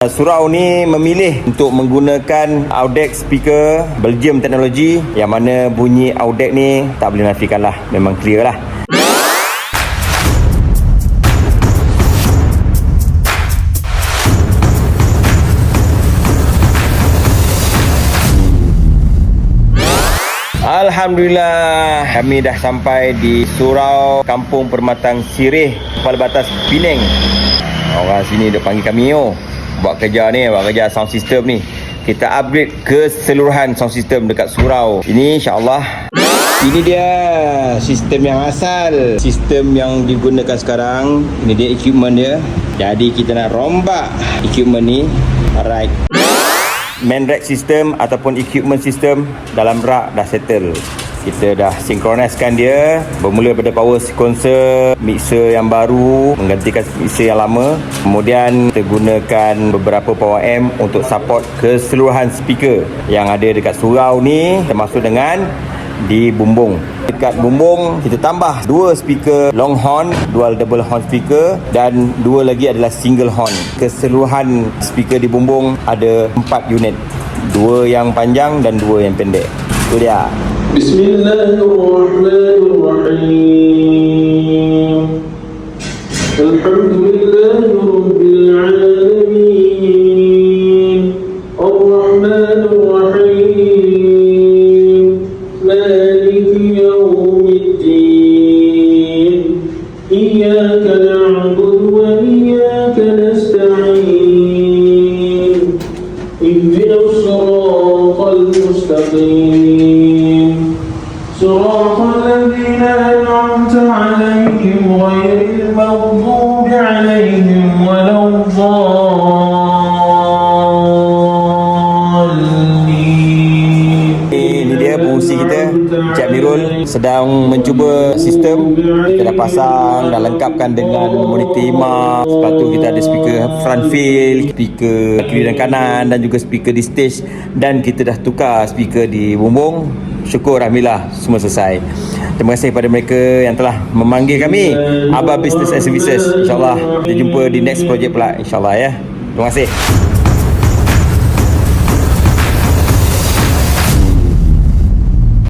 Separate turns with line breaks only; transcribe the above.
Surau ni memilih untuk menggunakan Audex speaker Belgium teknologi, yang mana bunyi Audex ni tak boleh nafikan lah, memang clear lah. Alhamdulillah, kami dah sampai di Surau Kampung Permatang Sirih, Kepala Batas Penang. Orang sini dia panggil kami buat kerja sound system ni. Kita upgrade keseluruhan sound system dekat surau ini, insyaAllah. Ini dia sistem yang asal, sistem yang digunakan sekarang. Ini dia equipment dia. Jadi kita nak rombak equipment ni. Alright, main rack system ataupun equipment system dalam rak dah settle. Kita dah synchronizekan dia, bermula pada power sequencer, mixer yang baru menggantikan mixer yang lama. Kemudian kita gunakan beberapa power amp untuk support keseluruhan speaker yang ada dekat surau ni, termasuk dengan di bumbung. Dekat bumbung kita tambah 2 speaker long horn, dual double horn speaker, dan 2 lagi adalah single horn. Keseluruhan speaker di bumbung ada 4 unit, 2 yang panjang dan 2 yang pendek. Itu dia.
Bismillahirrahmanirrahim. Alhamdulillahirabbil alamin. Arrahmanirrahim. Maliki yaumiddin. Iyyaka na'budu wa iyyaka nasta'in. Ihdinas siratal mustaqim. صراط الذين أنعمت عليهم غير المغضوب عليهم ولا الضالين.
Ini dia fungsi kita. Encik Amirul sedang mencuba sistem. Kita dah pasang, dah lengkapkan dengan monitor IMA. Lepas tu kita ada speaker front field, speaker kiri dan kanan, dan juga speaker di stage. Dan kita dah tukar speaker di bumbung. Syukur, alhamdulillah, semua selesai. Terima kasih kepada mereka yang telah memanggil kami, Abah Business and Services. InsyaAllah kita jumpa di next project pula, insyaAllah ya. Terima kasih.